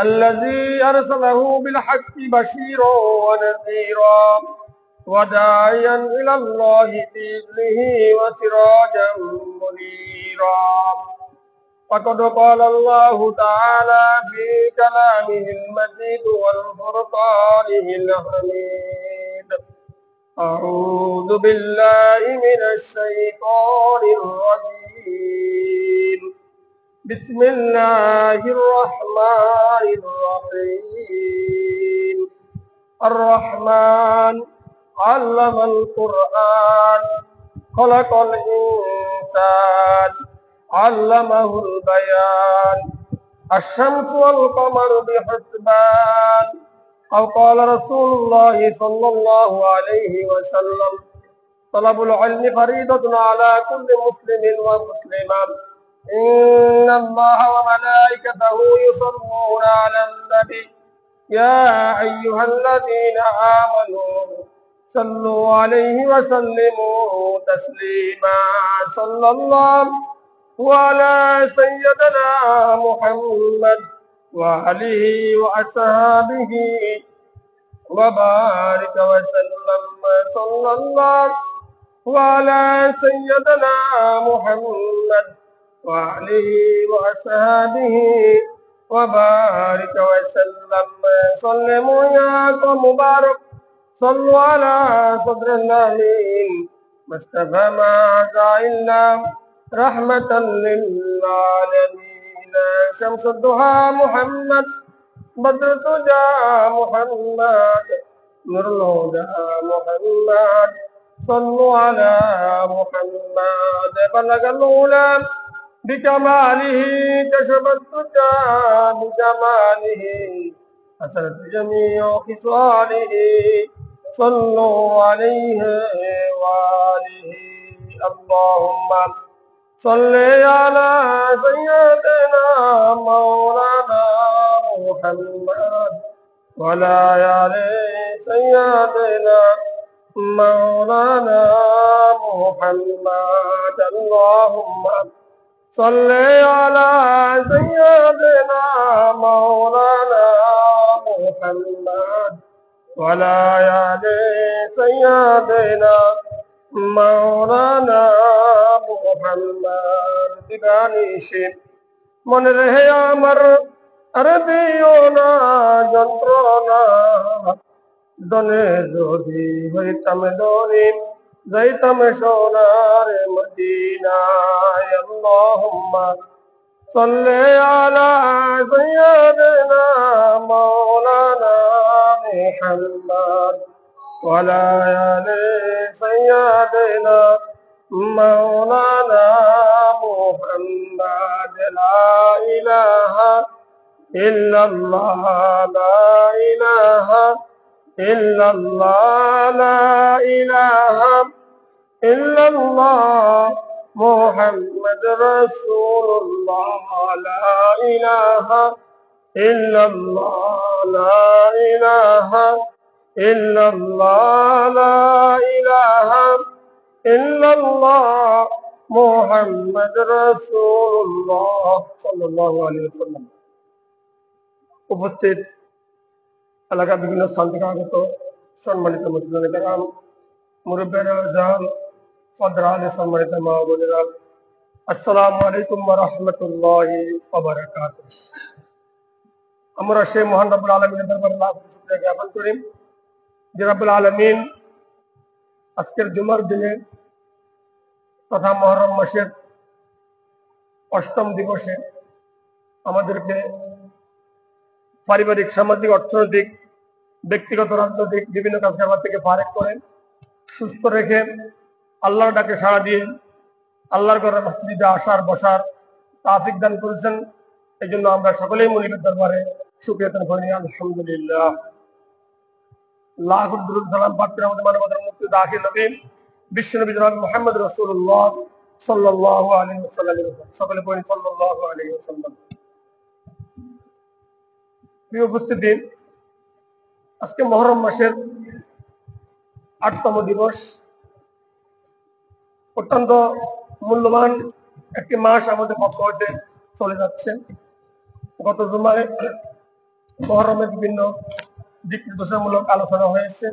الذي أرسله بالحق بشيرا ونذيرا وداعيا إلى الله بإذنه وسراجا منيرا. فقد قال الله تعالى في كلامه المجيد والفرقانه الحميد: أعوذ بالله من الشيطان الرجيم. بسم الله الرحمن الرحيم. الرحمن علم القرآن خلق الإنسان علمه البيان. الشمس والقمر بحسبان. أو قال رسول الله صلى الله عليه وسلم: طلب العلم فريضة على كل مسلم ومسلمة. إن الله وملائكته يصلون على النبي يا أيها الذين آمنوا صلوا عليه وسلموا تسليما. صلى الله على سيدنا محمد وآله وأصحابه وبارك وسلم. صلى الله على سيدنا محمد وآله وأصحابه وبارك وسلم. سلموا يا قوم مبارك صلوا على صدر الأمين مصطفى ما إلا رحمة للعالمين. شمس الضحى محمد بدر الدجى محمد نور الهدى محمد صلوا على محمد. بلغ الأولى بكماله كشف الدجى بجماله حسنت جميع خصاله. صلوا عليه وآله. اللهم صل على سيدنا مولانا محمد وعلى آل سيدنا مولانا محمد. اللهم صل على سيدنا مولانا محمد وعلى آل سيدنا مولانا محمد. দিবানিশি মনে রহে আমার আর দিও না যন্ত্রণা। দনে যদি হইতাম দরি যাইতাম সোনার মদিনায়। আল্লাহুম্মা সাল্লি আলা সাইয়্যিদিনা মাওলানা মুহাম্মদ ওয়ালা আলি সাইয়্যিদিনা মাওলানা মুহাম্মদ। লা ইলাহা ইল্লাল্লাহ লা ইলাহা ইল্লাল্লাহ লা ইলাহা ইল্লাল্লাহ মুহাম্মাদুর রাসূলুল্লাহ। লা ইলাহা ইল্লাল্লাহ লা ইলাহা ইল্লাল্লাহ লা ইলাহা ইল্লাল্লাহ মুহাম্মাদুর রাসূলুল্লাহ সাল্লাল্লাহু আলাইহি ওয়াসাল্লাম। উপস্থিত এলাকার বিভিন্ন স্থান থেকে আগত সম্মানিত মুসলিম কেরাম, মুরব্বিয়ানা জান, ফদরানে সম্মানিত মা বোনেরা, আসসালামু আলাইকুম ওয়া রাহমাতুল্লাহি ওয়া বারাকাতুহু। আমরা সেই মহান রব্বুল আলামিনের দরবারে লাখ শুকরিয়া জ্ঞাপন করি যে রব্বুল আলামিন আজকের জুমার দিনে তথা মুহররম মাসের 8ম দিবসে আমাদেরকে পারিবারিক, সামাজিক, অর্থনৈতিক, ব্যক্তিগত, রাজনৈতিক বিভিন্ন কাজকারবার থেকে ফারেক করেন, সুস্থ রেখে আল্লাহর ডাকে সাড়া দিয়ে আল্লাহর ঘরের মসজিদে আসার বসার তৌফিক দান করেছেন। এই জন্য আমরা সকলেই মুনিবের দরবারে শুকরিয়া আদায় করি। আলহামদুলিল্লাহ। লাখ দুরূদ সালাম পাঠ করে আমাদের মানবতার মুক্তি দাখিল নবী বিশ্বনবী জনাব মুহাম্মদ রাসূলুল্লাহ সাল্লাল্লাহু আলাইহি ওয়াসাল্লাম সকলে পড়ি সাল্লাল্লাহু আলাইহি ওয়াসাল্লাম। প্রিয় উপস্থিতি, আজকে মুহররম মাসের 8তম দিবস। অত্যন্ত মূল্যবান একটি মাস আমাদের পক্ষ হতে চলে যাচ্ছে। গত জুমায় মুহররমের বিভিন্ন দিক নির্দেশনামূলক আলোচনা হয়েছে।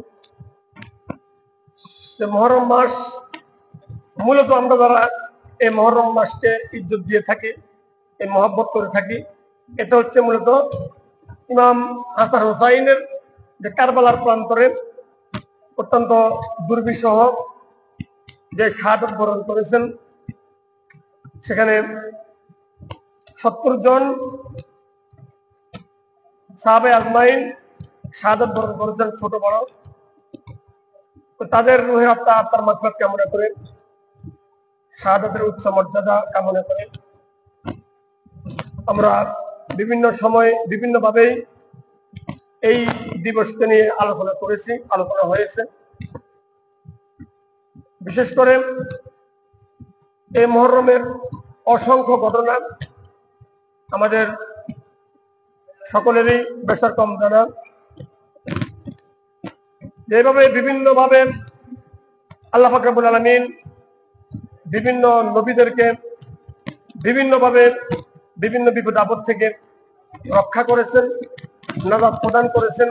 যে মুহররম মাস মূলত আমরা যারা এই মুহররম মাসকে ইজ্জত দিয়ে থাকি, এই মহব্বত করে থাকি, এটা হচ্ছে মূলত ইমাম হাসান হুসাইনের যে কারবালার প্রান্তরে অত্যন্ত দুর্বিষহ যে শাহাদাত বরণ করেছেন, সেখানে 70 জন সাহাবে আজমাইন শাহাদাত বরণ করেছেন, ছোট বড়। তো তাদের রুহে আত্মার মাগফিরাত কামনা করে, শাহাদাতের উচ্চ মর্যাদা কামনা করে আমরা বিভিন্ন সময় বিভিন্নভাবেই এই দিবসকে নিয়ে আলোচনা হয়েছে। বিশেষ করে এই মুহররমের অসংখ্য ঘটনা আমাদের সকলেরই বেশার কম জানা। যেভাবে বিভিন্নভাবে আল্লাহ পাক রব্বুল আলামিন বিভিন্ন নবীদেরকে বিভিন্নভাবে বিভিন্ন বিপদ আপদ থেকে রক্ষা করেছেন, নাজাত প্রদান করেছেন,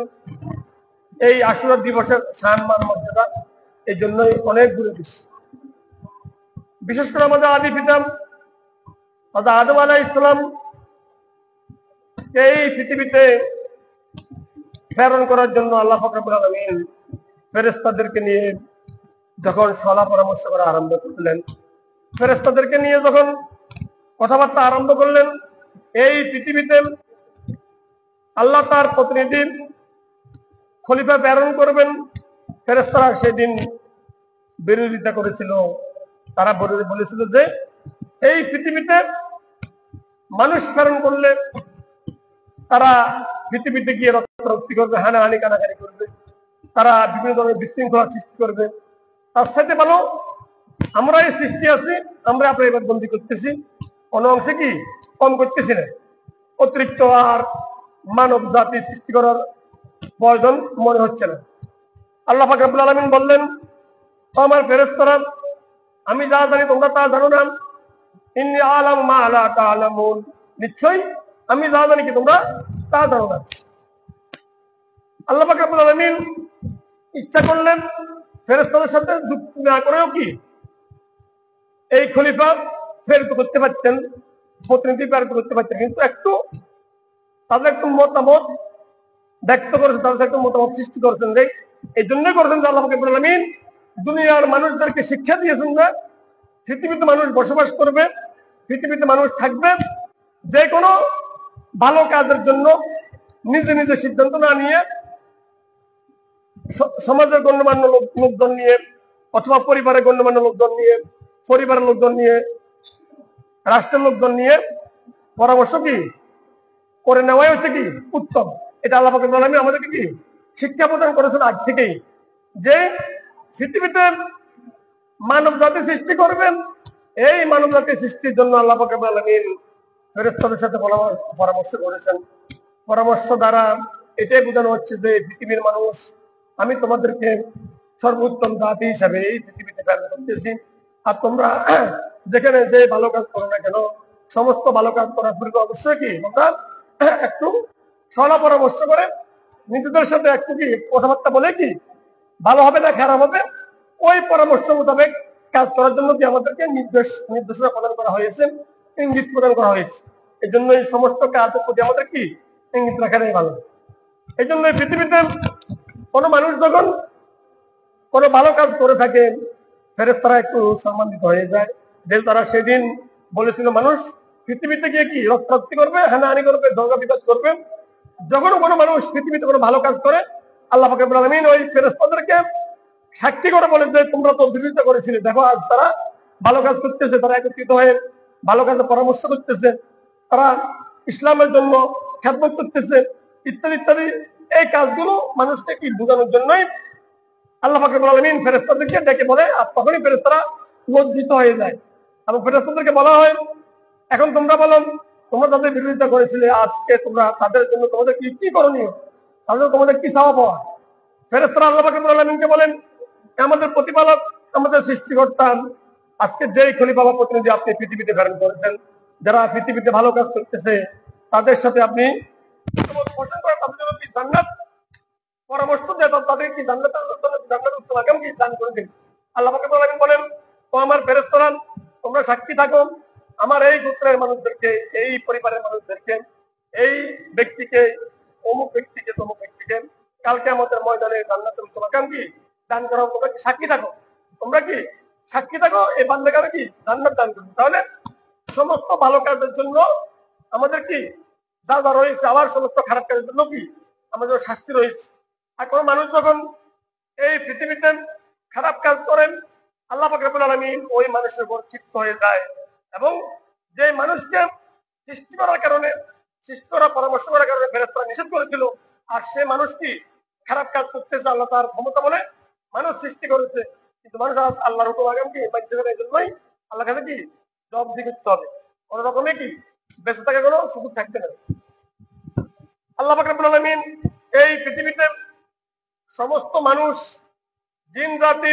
এই আশুরা দিবসের সম্মান মর্যাদা এই জন্যই অনেক দূরে বেশি। বিশেষ করে আমাদের আদি পিতা আদম আলাইহিস সালাম এই পৃথিবীতে প্রেরণ করার জন্য আল্লাহ পাক রব্বুল আলামিন ফেরেশতাদেরকে নিয়ে যখন সলা পরামর্শ করা আরম্ভ করলেন, ফেরেশতাদেরকে নিয়ে যখন কথাবার্তা আরম্ভ করলেন, এই পৃথিবীতে আল্লাহ তার প্রতিনিধি খলিফা প্রেরণ করবেন, ফেরেশতারা সেদিন বিরোধিতা করেছিল। তারা বলেছিল যে এই পৃথিবীতে মানুষ প্রেরণ করলে তারা পৃথিবীতে গিয়ে রক্তারক্তি করবে, হানাহানি কানাকানি করবে, তারা বিভিন্ন ধরনের বিশৃঙ্খলা সৃষ্টি করবে। তার সাথে ভালো আমরা এই সৃষ্টি আছি, আমরা আপনার এবার বন্দি করতেছি, কোনো অংশে কি কম করতেছি না, অতিরিক্ত আর মানব জাতি সৃষ্টি করার প্রয়োজন মনে হচ্ছে না। আল্লাহ পাক রব্বুল আলামিন বললেন, আমার ফেরেশতারা, আমি যা জানি তোমরা তা জানো না, ইন্নী আ'লামু মা লা তা'লামুন, নিশ্চয়ই আমি যা জানি কি তোমরা তা জানো না। আল্লাহ পাক রব্বুল আলামিন ইচ্ছা করলেন ফেরেশতাদের সাথে যুক্তি না করেও কি এই খলিফা প্রেরিত করতে পারতেন, প্রতিনিধি প্রেরিত করতে পারতেন, কিন্তু একটু তাদের একটু মতামত ব্যক্ত করেছেন, তাদের একটু মতামত সৃষ্টি করেছেন। এই জন্যই করেছেন যে আল্লাহ পাক রব্বুল আলামিন দুনিয়ার মানুষদেরকে শিক্ষা দিয়েছেন যে পৃথিবীতে মানুষ বসবাস করবে, পৃথিবীতে মানুষ থাকবে, যে কোনো ভালো কাজের জন্য নিজে নিজে সিদ্ধান্ত না নিয়ে সমাজের গণ্যমান্য লোকজন নিয়ে অথবা পরিবারের গণ্যমান্য লোকজন নিয়ে, পরিবারের লোকজন নিয়ে, রাষ্ট্রের লোকজন নিয়ে পরামর্শ কি করে নেওয়াই হচ্ছে কি উত্তম। এটা আল্লাহ পাক রব্বুল আলামিন আমাদেরকে কি শিক্ষা প্রদান করেছেন আজ থেকেই, যে পৃথিবীতে মানব জাতি সৃষ্টি করবেন, এই মানব জাতি সৃষ্টির জন্য আল্লাহ পাক রব্বুল আলামিন ফেরেশতাদের সাথে পরামর্শ করেছেন। পরামর্শ দ্বারা এটাই বোঝানো হচ্ছে যে পৃথিবীর মানুষ, আমি তোমাদেরকে সর্বোত্তম জাতি হিসাবে এই পৃথিবীতে প্রেরণ করতেছি, আর তোমরা যেখানে যে ভালো কাজ করো না কেন, সমস্ত ভালো কাজ করার পূর্বে অবশ্যই কি তোমরা একটু সলা পরামর্শ করে নিজেদের সাথে একটু কি কথাবার্তা বলে কি ভালো হবে না খারাপ হবে, ওই পরামর্শ মোতাবেক কাজ করার জন্য কি আমাদেরকে নির্দেশনা প্রদান করা হয়েছে, ইঙ্গিত প্রদান করা হয়েছে। এই জন্য এই সমস্ত কাজের প্রতি আমাদের কি ইঙ্গিত রাখাটাই ভালো। এই জন্য পৃথিবীতে কোনো মানুষ যখন কোনো ভালো কাজ করে থাকে, ফেরেশতারা একটু সম্মানিত হয়ে যায়, যে তারা সেদিন বলেছিল মানুষ পৃথিবীতে গিয়ে কি রক্তারক্তি করবে, হানাহানি করবে, দঙ্গা বিবাদ করবে। যখন কোনো মানুষ পৃথিবীতে কোনো ভালো কাজ করে, আল্লাহ পাক রব্বুল আলামিন ওই ফেরেশতাদেরকে সাক্ষী করে বলে যে তোমরা তো বিরোধিতা করেছিলে, দেখো আজ তারা ভালো কাজ করতেছে, তারা একত্রিত হয়ে ভালো কাজে পরামর্শ করতেছে, তারা ইসলামের জন্য খেদমত করতেছে, ইত্যাদি ইত্যাদি। এই কাজগুলো মানুষকে কি বোঝানোর জন্যই আল্লাহ পাক রব্বুল আলামিন ফেরেশতাদেরকে ডেকে বলে, আর তখনই ফেরেশতারা লজ্জিত হয়ে যায় এবং ফেরেশতাদেরকে বলা হয়, এখন তোমরা বলো তোমরা তাদের বিরোধিতা করেছিলে, আজকে তোমরা তাদের জন্য তোমাদের কি কি করণীয়, তাদের তোমাদের কি চাওয়া পাওয়া। ফেরেশতারা আল্লাহ পাক রব্বুল আলামিনকে বলেন, আমাদের প্রতিপালক, আমাদের সৃষ্টিকর্তা, আজকে যেই খলিফা বা প্রতিনিধি আপনি পৃথিবীতে প্রেরণ করেছেন, যারা পৃথিবীতে ভালো কাজ করতেছে তাদের সাথে আপনি পোষণ করে তাদের জন্য কি জান্নাত পরামর্শ দেয়, তাদের কি জান্নাতের উত্তম আগাম কি দান করে দিন। আল্লাহ পাক রব্বুল আলামিন বলেন, ও আমার ফেরেশতারা, তোমরা সাক্ষী থাকো আমার এই গোত্রের মানুষদেরকে, এই পরিবারের মানুষদেরকে, এই ব্যক্তিকে, অমুক ব্যক্তিকে, তমুক ব্যক্তিকে কালকে আমাদের ময়দানে জান্নাতের উত্তম আগাম কি দান করা। তোমরা কি সাক্ষী থাকো, তোমরা কি সাক্ষী থাকো এই বান্দাকে কি জান্নাত দান করবে। তাহলে সমস্ত ভালো কাজের জন্য আমাদের কি যা যা রয়েছে, আবার সমস্ত খারাপ কাজের জন্য কি আমাদের শাস্তি রয়েছে। আর কোন মানুষ যখন এই পৃথিবীতে খারাপ কাজ করেন, আল্লাহ পাক রব্বুল আলামিন ওই মানুষের উপর ক্ষিপ্ত হয়ে যায়, এবং যে মানুষকে সৃষ্টি করার কারণে, সৃষ্টি করার পরামর্শ করার কারণে ফেরেশতারা নিষেধ করেছিল, আর সে মানুষ কি খারাপ কাজ করতেছে, আল্লাহ তার ক্ষমতা বলে মানুষ সৃষ্টি করেছে, কিন্তু মানুষ আজ আল্লাহর হুকুম আগাম কি মানছে না। এই জন্যই আল্লাহ কাছে কি জবাবদিহি করতে হবে, কোন রকমে কি বেঁচে থাকার কোনো সুযোগ থাকবে না। আল্লাহ পাক রব্বুল আলামিন এই পৃথিবীতে সমস্ত মানুষ, জিন জাতি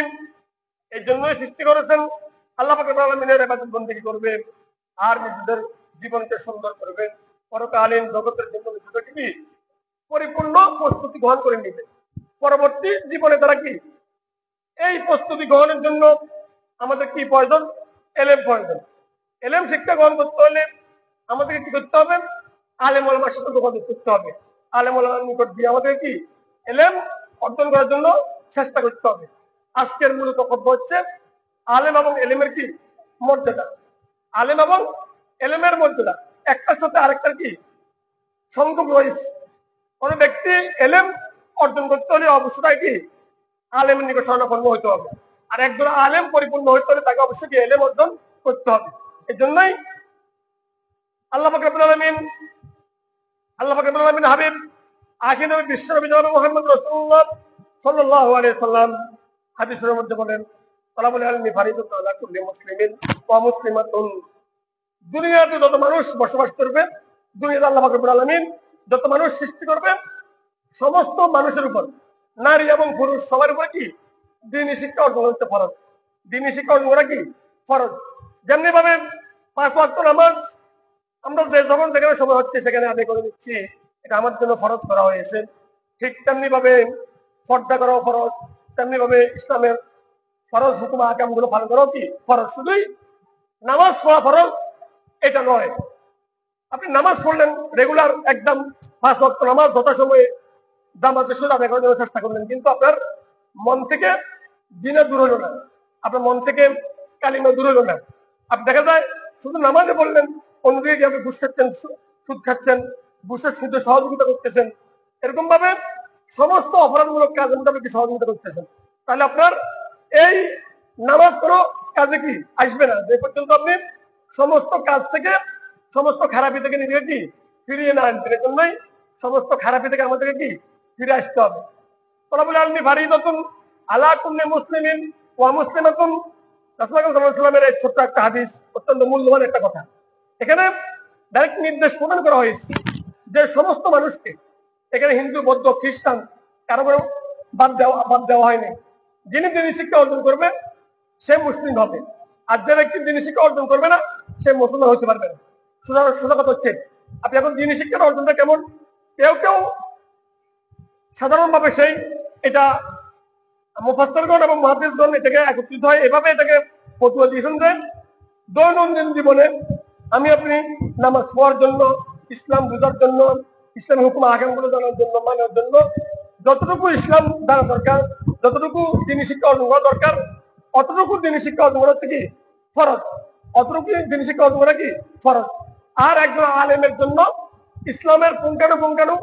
এই জন্যই সৃষ্টি করেছেন, আল্লাহ পাক রব্বুল আলামিনের ইবাদত বন্দেগী করবে আর নিজেদের জীবনকে সুন্দর করবে, পরকালীন জগতের জন্য নিজেদেরকে কি পরিপূর্ণ প্রস্তুতি গ্রহণ করে নিবে। পরবর্তী জীবনে তারা কি এই প্রস্তুতি গ্রহণের জন্য আমাদের কি প্রয়োজন? এলেম প্রয়োজন। এলেম শিক্ষা গ্রহণ করতে হলে আমাদেরকে কি করতে হবে? আলেম ওলামার সাথে যোগাযোগ করতে হবে। আলেম ওলামার নিকট দিয়ে আমাদের কি এলেম অর্জন করার জন্য চেষ্টা করতে হবে। আজকের মূল বক্তব্য হচ্ছে আলেম এবং এলেমের কি মর্যাদা। আলেম এবং এলেমের মর্যাদা একটার সাথে আরেকটার কি সংযোগ রয়েছে। কোন ব্যক্তি এলেম অর্জন করতে হলে অবশ্যই কি আলেমের নিকট শরণাপন্ন হইতে হবে, আর একজন আলেম পরিপূর্ণ হইতে হলে তাকে অবশ্যই কি এলেম অর্জন করতে হবে। এই জন্যই আল্লাহ পাক রব্বুল আলামিন হাবিব আখির নবী বিশ্ব নবী জনাব মুহাম্মদ রাসূলুল্লাহ সাল্লাল্লাহু আলাইহি সাল্লাম হাদিসের মধ্যে বলেন, তালাবুল ইলমি ফারিদাতুন আলা কুল্লি মুসলিমিন ওয়া মুসলিমাতুন। দুনিয়াতে যত মানুষ বসবাস করবে, দুনিয়াতে আল্লাহ পাক রব্বুল আলামিন যত মানুষ সৃষ্টি করবে, সমস্ত মানুষের উপর, নারী এবং পুরুষ সবার উপরে কি দ্বীনি শিক্ষা অর্জন করতে ফরজ। দ্বীনি শিক্ষা অর্জন করা কি ফরজ। যেমনি ভাবে 5 ওয়াক্ত নামাজ আমরা যখন যেখানে সময় হচ্ছে সেখানে আদায় করে নিচ্ছি, এটা আমার জন্য ফরজ করা হয়েছে। ঠিক তেমনি ভাবে পর্দা করাও ফরজ, তেমনি ভাবে ইসলামের ফরজ হুকুম আহকাম গুলো পালন করাও কি ফরজ। শুধুই নামাজ পড়া ফরজ এটা নয়। আপনি নামাজ পড়লেন রেগুলার, একদম 5 ওয়াক্ত নামাজ যথাসময়ে জামাতের সাথে আদায় করার জন্য চেষ্টা করলেন, কিন্তু আপনার মন থেকে জিনা দূর হলো না, আপনার মন থেকে কালিমা দূর হলো না। আপনি দেখা যায় শুধু নামাজে বললেন, অন্যদিকে যে আপনি ঘুষ খাচ্ছেন, সুদ খাচ্ছেন, ঘুষের সুদে সহযোগিতা করতেছেন, এরকম ভাবে সমস্ত অপরাধমূলক কাজের মধ্যে আপনি সহযোগিতা করতেছেন, তাহলে আপনার এই নামাজ কোনো কাজে কি আসবে না, যে পর্যন্ত আপনি সমস্ত কাজ থেকে, সমস্ত খারাপি থেকে নিজেকে কি ফিরিয়ে না আনবেন। এর জন্যই সমস্ত খারাপি থেকে আমাদেরকে কি ফিরে আসতে হবে। তালাবুল ইলমি ফারিদাতুন আলা কুল্লি মুসলিমিন ওয়া মুসলিমাতুন। রাসূলুল্লাহ সাল্লাল্লাহু আলাইহি ওয়াসাল্লামের এই ছোট্ট একটা হাদিস, অত্যন্ত মূল্যবান একটা কথা। এখানে ডাইরেক্ট নির্দেশ প্রদান করা হয়েছে যে সমস্ত মানুষকে, এখানে হিন্দু, বৌদ্ধ, খ্রিস্টান কারো বাদ দেওয়া হয়নি। যিনি দিনী শিক্ষা অর্জন করবে সে মুসলিম হবে, আর যে ব্যক্তি দিনী শিক্ষা অর্জন করবে না সে মুসলমান হতে পারবে না। সোজা কথা হচ্ছে, আপনি এখন দিনী শিক্ষার অর্জনটা কেমন? কেউ কেউ সাধারণভাবে সেই এটা মুফাসসিরগণ এবং মুহাদ্দিসগণ এটাকে একত্রিত হয়, এভাবে এটাকে ফতোয়া দিয়েছেন যে দৈনন্দিন জীবনে আমি আপনি নামাজ পড়ার জন্য, ইসলাম বোঝার জন্য, ইসলামের হুকুম আহকামগুলো জানার জন্য, মানার জন্য যতটুকু ইসলাম জানা দরকার, যতটুকু দিনী শিক্ষা অর্জন করা দরকার, অতটুকু দিনী শিক্ষা অর্জন করা হচ্ছে কি ফরজ। অতটুকু দিনী শিক্ষা অর্জন করা কি ফরজ। আর একজন আলেমের জন্য ইসলামের পুঙ্খানুপুঙ্খানু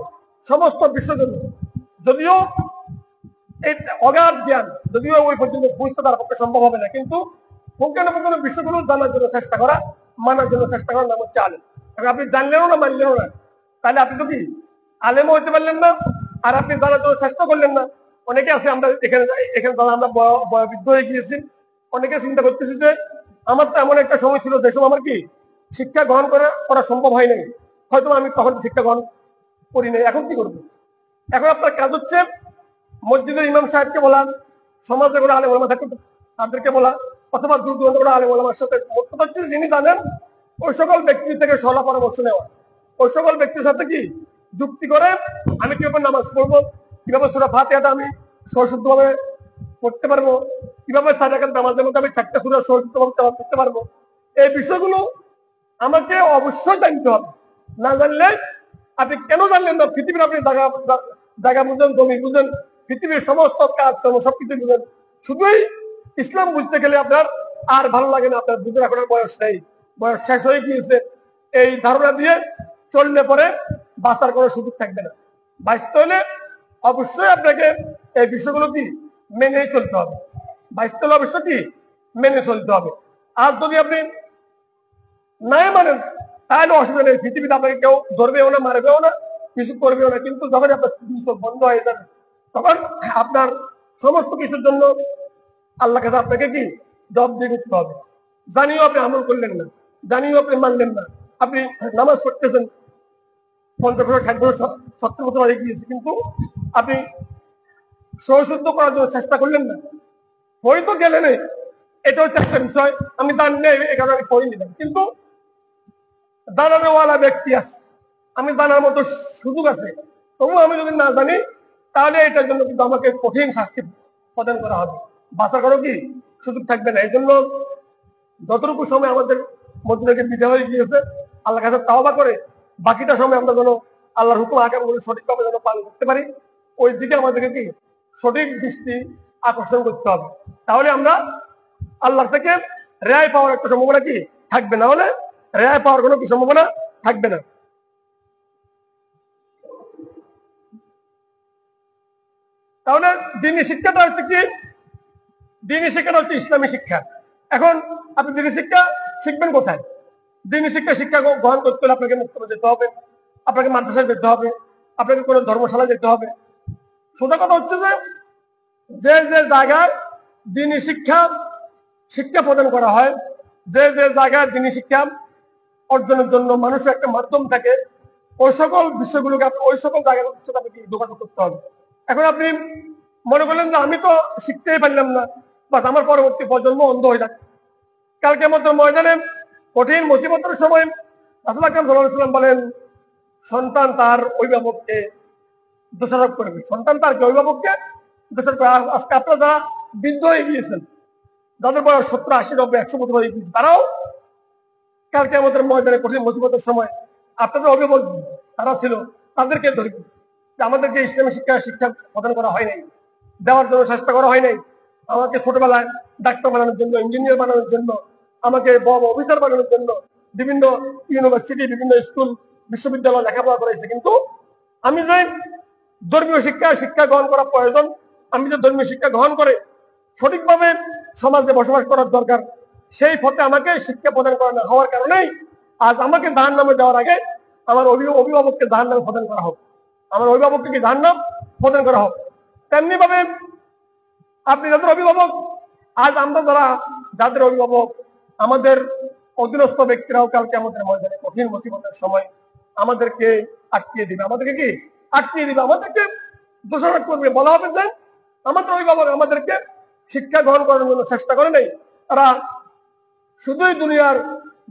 সমস্ত বিশ্বজনীন, যদিও এই অগাধ জ্ঞান, যদিও ওই পর্যন্ত বুঝতে তার পক্ষে সম্ভব হবে না, কিন্তু পুঙ্খানুপুঙ্খানু বিষয়গুলো জানার জন্য চেষ্টা করা, মানার জন্য চেষ্টা করার নাম হচ্ছে আলেম। আপনি জানলেও না, মানলেও না, তাহলে আপনি তো কি আলেমও হইতে পারলেন না, আর আপনি জানার জন্য চেষ্টা করলেন না। অনেকে আছে, আমরা এখানে আমরা বয়োবৃদ্ধ হয়ে গিয়েছি, অনেকে চিন্তা করতেছি যে আমার তো এমন একটা সময় ছিল যে সময় আমার কি শিক্ষা গ্রহণ করা সম্ভব হয় নাই, হয়তো আমি তখন শিক্ষা গ্রহণ করি নাই, এখন কি করবো? এখন আপনার কাজ হচ্ছে মসজিদের ইমাম সাহেবকে বলা, সমাজে কোনো আলেম ওলামা থাকবে তাদেরকে বলা, অথবা দূর দূরান্ত করে আলেম ওলামার সাথে, যিনি জানেন ওই সকল ব্যক্তির থেকে সলা পরামর্শ নেওয়া, ওই সকল ব্যক্তির সাথে কি যুক্তি করে আমি কিভাবে নামাজ পড়বো, কিভাবে সূরা ফাতিহাটা আমি সশুদ্ধভাবে পড়তে পারবো, কিভাবে 4 রাকাত নামাজের মধ্যে আমি 4টা সূরা সশুদ্ধভাবে তেলাওয়াত করতে পারবো, এই বিষয়গুলো আমাকে অবশ্যই জানতে হবে। না জানলে আপনি কেন জানলেন না? পৃথিবীর আপনি জায়গা জায়গা বুঝেন, জমি বুঝেন, পৃথিবীর সমস্ত কাজ কর্ম সবকিছু বুঝেন, শুধুই ইসলাম বুঝতে গেলে আপনার আর ভালো লাগে না, আপনার বুঝে রাখার বয়স নেই, বয়স শেষ হয়ে গিয়েছে। এই ধারণা দিয়ে চললে পরে বাঁচার কোনো সুযোগ থাকবে না। বাঁচতে হলে অবশ্যই আপনাকে এই বিষয়গুলো কি মেনে চলতে হবে। বাঁচতে হলে অবশ্যই কি মেনে চলতে হবে। আর যদি আপনি নাই মানেন তাহলে অসুবিধা নেই, পৃথিবীতে আপনাকে কেউ ধরবেও না, মারবেও না, কিছু করবেও না। কিন্তু যখন আপনার চোখ বন্ধ হয়ে যাবে তখন আপনার সমস্ত কিছুর জন্য আল্লাহ কাছে আপনাকে কি জবাবদিহি করতে হবে। জানিও আপনি আমল করলেন না, জানিও আপনি মানলেন না, আপনি নামাজ পড়তেছেন 50 বছর 60 বছর 70 বছর হয়ে গিয়েছে, কিন্তু আপনি সহশুদ্ধ করার জন্য চেষ্টা করলেন না, হয়তো গেলেন। এটা হচ্ছে একটা বিষয়, আমি জানি না এই কারণে আমি পড়ে নিলাম। কিন্তু জানানোওয়ালা ব্যক্তি আছে, আমি জানার মতো সুযোগ আছে, তবু আমি যদি না জানি তাহলে এটার জন্য কিন্তু আমাকে কঠিন শাস্তি প্রদান করা হবে, বাঁচার কোনো কি সুযোগ থাকবে না। এই জন্য যতটুকু সময় আমাদের মধ্যে থেকে বিদায় হয়ে গিয়েছে আল্লাহ কাছে তাওবা করে বাকিটা সময় আমরা যেন আল্লাহর হুকুম আকামগুলো সঠিকভাবে যেন পালন করতে পারি, ওই দিকে আমাদেরকে কি সঠিক দৃষ্টি আকর্ষণ করতে হবে। তাহলে আমরা আল্লাহর থেকে রেহাই পাওয়ার একটা সম্ভাবনা কি থাকবে, না হলে রেহাই পাওয়ার কোনো কি সম্ভাবনা থাকবে না। তাহলে দিনী শিক্ষাটা হচ্ছে কি? দিনী শিক্ষাটা হচ্ছে ইসলামী শিক্ষা। এখন আপনি দিনী শিক্ষা শিখবেন কোথায়? দিনী শিক্ষা গ্রহণ করতে হলে আপনাকে মুক্তবে যেতে হবে, আপনাকে মাদ্রাসায় যেতে হবে, আপনাকে কোনো ধর্মশালায় যেতে হবে। সোজা কথা হচ্ছে যে যে জায়গায় দিনী শিক্ষা প্রদান করা হয়, যে যে জায়গায় দিনী শিক্ষা অর্জনের জন্য মানুষের একটা মাধ্যম থাকে, ওই সকল বিষয়গুলোকে ওই সকল জায়গাগুলোর সাথে আপনাকে যোগাযোগ করতে হবে। এখন আপনি মনে করলেন যে আমি তো শিখতেই পারলাম না, বাস আমার পরবর্তী প্রজন্ম অন্ধ হয়ে যাচ্ছে। কালকে আমাদের ময়দানে কঠিন মুসিবতের সময় রাসূল আকরাম সাল্লাল্লাহু আলাইহি ওয়াসাল্লাম বলেন, সন্তান তার অভিভাবককে দোষারোপ করবে, সন্তান তার অভিভাবককে দোষারোপ করবে। আজকে আপনারা যারা বৃদ্ধ হয়ে গিয়েছেন, যাদের বয়স 70, 80, 90, 100 বছর হয়ে গিয়েছে, তারাও কালকে আমাদের ময়দানে কঠিন মুসিবতের সময় আপনাদের অভিভাবক তারা ছিল, তাদেরকে ধরবে যে আমাদেরকে ইসলামী শিক্ষা প্রদান করা হয় নাই, দেওয়ার জন্য চেষ্টা করা হয় নাই। আমাকে ছোটবেলায় ডাক্তার বানানোর জন্য, ইঞ্জিনিয়ার বানানোর জন্য, আমাকে বড় অফিসার বানানোর জন্য বিভিন্ন ইউনিভার্সিটি, বিভিন্ন স্কুল, বিশ্ববিদ্যালয় লেখাপড়া করাইছে। কিন্তু আমি যে ধর্মীয় শিক্ষা গ্রহণ করা প্রয়োজন, আমি যে ধর্মীয় শিক্ষা গ্রহণ করে সঠিকভাবে সমাজে বসবাস করার দরকার, সেই পথে আমাকে শিক্ষা প্রদান করা না হওয়ার কারণেই আজ আমাকে জাহান্নামে দেওয়ার আগে আমার অভিভাবককে জাহান্নামে প্রদান করা হোক, আমার অভিভাবককে কি জাহান্নাম প্রদান করা হোক। তেমনি ভাবে আপনি যাদের অভিভাবক, আজ আমরা যাদের অভিভাবক, আমাদের অধীনস্থ ব্যক্তিরাও কালকে আমাদের ময়দানে কঠিন মুসিবতের সময় আমাদেরকে আটকিয়ে দিবে, আমাদেরকে দোষারোপ করবে। বলা হবে যে আমাদের অভিভাবক আমাদেরকে শিক্ষা গ্রহণ করার জন্য চেষ্টা করে নাই, তারা শুধুই দুনিয়ার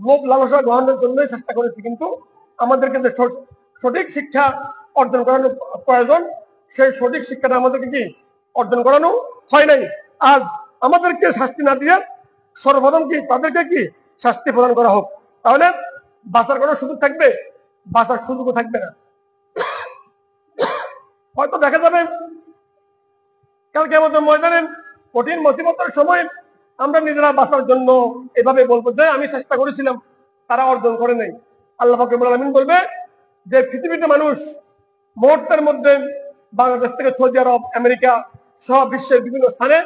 লোভ লালসা গ্রহণের জন্যই চেষ্টা করেছে, কিন্তু আমাদেরকে যে সঠিক শিক্ষা অর্জন করানো প্রয়োজন, সেই সঠিক শিক্ষাটা আমাদেরকে কি অর্জন করানো হয় নাই। আজ আমাদেরকে শাস্তি না দিয়ে সর্বপ্রথম কি তাদেরকে কি শাস্তি প্রদান করা হোক, তাহলে বাঁচার কোনো সুযোগ থাকবে? বাঁচার সুযোগও থাকবে না। হয়তো দেখা যাবে কালকে আমাদের ময়দানে কঠিন মুসিবতের সময় আমরা নিজেরা বাঁচার জন্য এভাবে বলবো যে আমি চেষ্টা করেছিলাম, তারা অর্জন করে নাই। আল্লাহ পাক রব্বুল আলামিন বলবে যে পৃথিবীতে মানুষ মুহূর্তের মধ্যে বাংলাদেশ থেকে সৌদি আরব, আমেরিকা সহ বিশ্বের বিভিন্ন স্থানে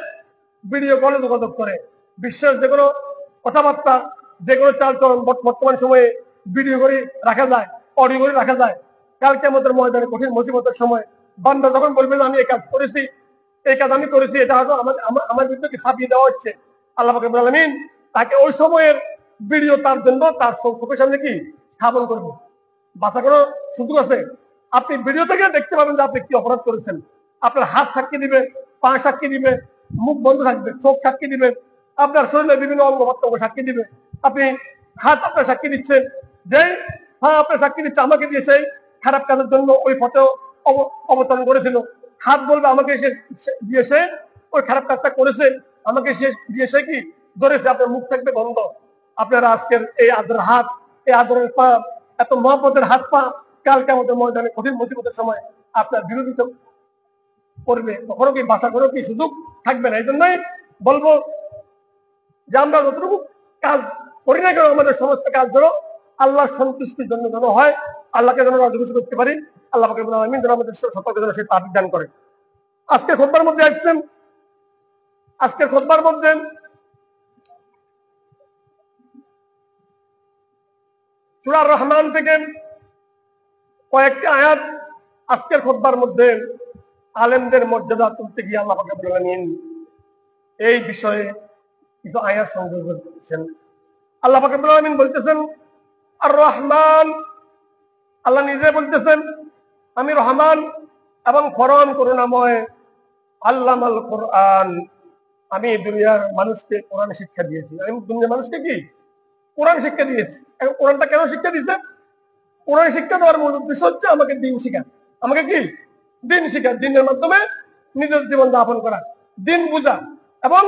ভিডিও কলে যোগাযোগ করে, বিশ্বের যে কোনো কথাবার্তা, যে কোনো চালচলন বর্তমান সময়ে ভিডিও করে রাখা যায়, অডিও করে রাখা যায়। কালকে আমাদের ময়দানে কঠিন মুসিবতের সময় বান্দা যখন বলবে যে আমি এই কাজ করেছি, এটা হয়তো আমার বিরুদ্ধে ছাপিয়ে দেওয়া হচ্ছে, আল্লাহ পাক রব্বুল আলামিন তাকে ওই সময়ের ভিডিও তার জন্য তার চোখের সামনে কি স্থাপন করবে। বাঁচা কোনো সুযোগ আছে? আপনি ভিডিও থেকে দেখতে পাবেন যে আপনি কি অপরাধ করেছেন। আপনার হাত সাক্ষী দিবে, পা সাক্ষী দিবে, মুখ বন্ধ থাকবে, চোখ সাক্ষী দিবে, আপনার শরীরের বিভিন্ন অঙ্গ প্রত্যঙ্গ সাক্ষী দিবে। আপনি হাত আপনার সাক্ষী দিচ্ছেন, যেই আপনার সাক্ষী দিচ্ছে আমাকে দিয়ে সেই খারাপ কাজের জন্য ওই পথে অবতরণ করেছিল, হাত বলবে আমাকে সে ওই খারাপ কাজটা করেছে, আমাকে সে দিয়ে সে কি ধরেছে, আপনার মুখ থাকবে বন্ধ। আপনারা আজকের এই আদরের হাত, এই আদরের পা, এত মহব্বতের হাত পা কালকে আমাদের ময়দানে কঠিন মুসিবতের সময় আপনার বিরোধিতা করবে, কখনো কি বাসা করে কি সুযোগ থাকবে না। এই জন্যই বলবো যে আমরা যতটুকু কাজ করি না কেন, আমাদের সমস্ত কাজ যেন আল্লাহর সন্তুষ্টির জন্য যেন হয়, আল্লাহকে যেন রাজি খুশি করতে পারি। আল্লাহ পাক রব্বুল আলামিন যেন আমাদের সকলকে যেন সেই তাওফিক দান করে। আজকের খুতবার মধ্যে আসছেন, আজকের খুতবার মধ্যে সূরা রহমান থেকে কয়েকটি আয়াত আজকের খুতবার মধ্যে আলেমদের মর্যাদা তুলতে গিয়ে আল্লাহ পাক রব্বুল আলামিন এই বিষয়ে কিছু আয়াত সংযোজন করেছেন। আল্লাহ পাক রব্বুল আলামিন বলতেছেন আর রহমান, আল্লাহ নিজে বলতেছেন আমি রহমান এবং পরম করুণাময়, আল্লামাল কোরআন, আমি দুনিয়ার মানুষকে কোরআন শিক্ষা দিয়েছি। আমি দুনিয়ার মানুষকে কি কোরআন শিক্ষা দিয়েছি। কোরআনটা কেন শিক্ষা দিয়েছে? কোরআন শিক্ষা দেওয়ার মূল উদ্দেশ্য হচ্ছে আমাকে দিন শিখা, আমাকে কি দিন শিখা, দিনের মাধ্যমে নিজের জীবন যাপন করা, দিন বুঝা এবং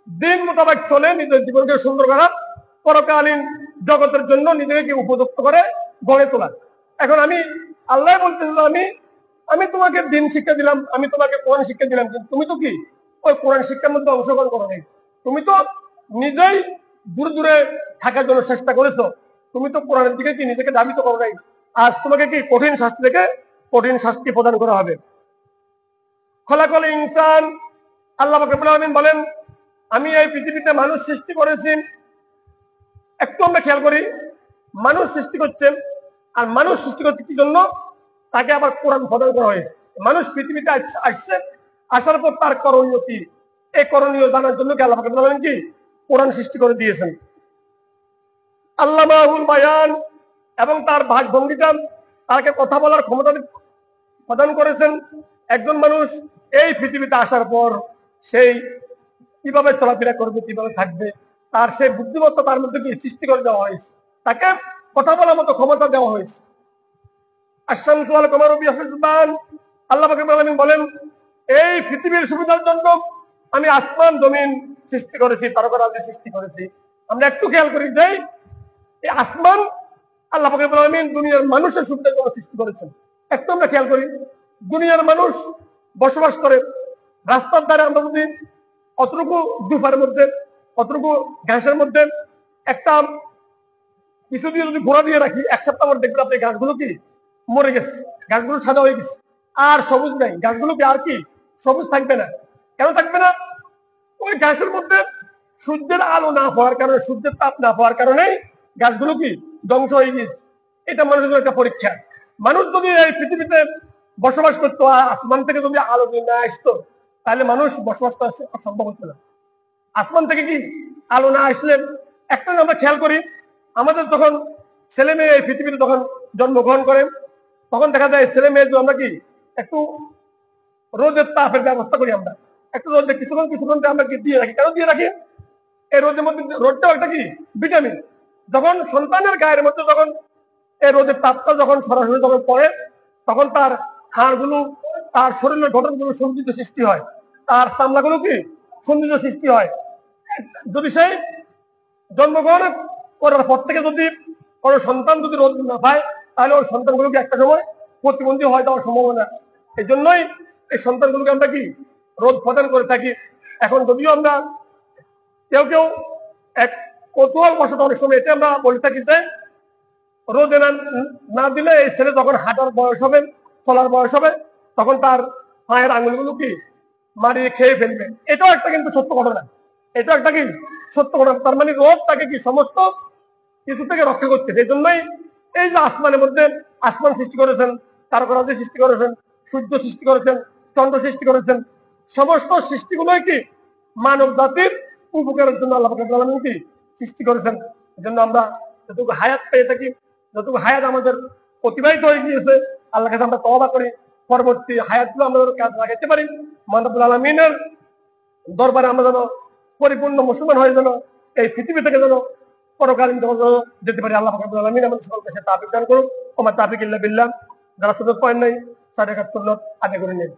দিন মোতাবেক চলে নিজের জীবনকে সুন্দর করা, পরকালীন জগতের জন্য নিজেকে কি উপযুক্ত করে গড়ে তোলা। এখন আমি আল্লাহ বলতেছি আমি তোমাকে দিন শিক্ষা দিলাম, আমি তোমাকে কোরআন শিক্ষা দিলাম, কিন্তু তুমি তো কি ওই কোরআন শিক্ষার মধ্যে অংশগ্রহণ করো নাই। তুমি তো নিজেই দূরে দূরে থাকার জন্য চেষ্টা করেছো, তুমি তো কোরআনের দিকে কি নিজেকে দাবিত করো নাই। আজ তোমাকে কি কঠিন শাস্তি থেকে কঠিন শাস্তি প্রদান করা হবে। খলাকল ইনসান, আল্লাহ পাক রব্বুল আলামিন বলেন আমি এই পৃথিবীতে মানুষ সৃষ্টি করেছি। একটু আমরা খেয়াল করি, মানুষ সৃষ্টি করছেন, আর মানুষ সৃষ্টি করছে কি জন্য? তাকে আবার কোরআন প্রদান করা হয়েছে। মানুষ পৃথিবীতে আসছে, আসার পর তার করণীয় কি, এই করণীয় জানার জন্য কি আল্লাহ পাক রব্বুল আলামিন কি কোরআন সৃষ্টি করে দিয়েছেন। আল্লামাহুল বায়ান, এবং তার ভাগভঙ্গিটা, তাকে কথা বলার ক্ষমতা প্রদান করেছেন। একজন মানুষ এই পৃথিবীতে আসার পর সেই কিভাবে চলাফেরা করবে, কিভাবে থাকবে, তার সেই বুদ্ধিমত্তা তার মধ্যে কি সৃষ্টি করে দেওয়া হয়েছে, তাকে কথা বলার মতো ক্ষমতা দেওয়া হয়েছে। আশ-শামসু ওয়াল কমারু বিহিসবান, আল্লাহ পাক রব্বুল আলামিন বলেন এই পৃথিবীর সুবিধার জন্য আমি আসমান জমিন সৃষ্টি করেছি, তারকারাজি সৃষ্টি করেছি। আমরা একটু খেয়াল করি যে এই আসমান আল্লাহ পাক রব্বুল আলামিন দুনিয়ার মানুষের সুবিধার জন্য সৃষ্টি করেছেন। একটু আমরা খেয়াল করি, দুনিয়ার মানুষ বসবাস করে, রাস্তার ধারে আমরা যদি অতটুকু দুপার মধ্যে, অতটুকু ঘাসের মধ্যে একটা কিছু দিয়ে যদি ঘোড়া দিয়ে রাখি, এক সপ্তাহ পর দেখবেন আপনি গাছগুলো কি মরে গেছে, গাছগুলো সাদা হয়ে গেছে, আর সবুজ নাই, গাছগুলোকে আর কি সবুজ থাকবে না। কেন থাকবে না? ওই গাছের মধ্যে সূর্যের আলো না হওয়ার কারণে, সূর্যের তাপ না হওয়ার কারণে গাছগুলো কি ধ্বংস হয়ে গেছে। এটা মানুষের একটা পরীক্ষা। মানুষ যদি এই পৃথিবীতে বসবাস করতো, আসমান থেকে যদি আলো যদি না আসতো, তাহলে মানুষ বসবাস করা সম্ভব হতো না। আসমান থেকে কি আলো না আসলে, একটা আমরা খেয়াল করি, আমাদের যখন ছেলে মেয়ে এই পৃথিবীতে যখন জন্মগ্রহণ করে, তখন দেখা যায় ছেলে মেয়ে আমরা কি একটু রোদের তাপের ব্যবস্থা করি, আমরা একটু রোদে কিছুক্ষণ আমরা কি দিয়ে রাখি। কেন দিয়ে রাখি? এই রোদের মধ্যে, রোদটাও একটা কি ভিটামিন। যখন সন্তানের গায়ের মধ্যে যখন এই রোদের তাপটা যখন সরাসরি যখন পড়ে, তখন তার হাড়গুলো, তার শরীরের গঠনগুলো সৌন্দর্য সৃষ্টি হয়, তার চামড়াগুলো কি সৌন্দর্য সৃষ্টি হয়। যদি সেই জন্মগ্রহণ করার পর থেকে যদি কোনো সন্তান যদি রোদ না পায়, তাহলে ওই সন্তানগুলোকে একটা সময় প্রতিবন্ধী হয়ে যাওয়ার সম্ভাবনা। এই জন্যই এই সন্তানগুলোকে আমরা কি রোদ প্রদান করে থাকি। এখন যদিও আমরা কেউ কেউ এক কৌতূহল বশত অনেক সময় এটা আমরা বলে থাকি যে রোদে না দিলে এই ছেলে যখন হাঁটার বয়স হবে, চলার বয়স হবে, তখন তার পায়ের আঙুলগুলো কি মারিয়ে খেয়ে ফেলবে। এটাও একটা কিন্তু সত্য ঘটনা, এটা একটা কি সত্য ঘটনা। তার মানে রোদ তাকে কি সমস্ত কিছু থেকে রক্ষা করছে। সেই জন্যই এই যে আসমানের মধ্যে আসমান সৃষ্টি করেছেন, তারকারাজি সৃষ্টি করেছেন, সূর্য সৃষ্টি করেছেন, চন্দ্র সৃষ্টি করেছেন, সমস্ত সৃষ্টিগুলোই কি মানব জাতির উপকারের জন্য আল্লাহ পাক রব্বুল আলামিন কি সৃষ্টি করেছেন। এই জন্য আমরা যতটুকু হায়াত পেয়ে থাকি, যতটুকু হায়াত আমাদের অতিবাহিত হয়ে গিয়েছে, আল্লাহ কাছে আমরা তওবা করি, পরবর্তী হায়াতগুলো আমরা কাজ লাগাইতে পারি। মহান রব্বুল আলামিনের দরবারে আমরা যেন পরিপূর্ণ মুসলমান হয়ে যেন এই পৃথিবী থেকে যেন পরকালীন যেতে পারি। আল্লাহ পাক রব্বুল আলামিন আমাদের সকলকে সে তাওফিক দান করুন। ওয়া মা তাওফিক ইল্লা বিল্লাহ। যারা সুন্নত পড়েন নাই 4 রাকাত সুন্নত আদায় করে নেন।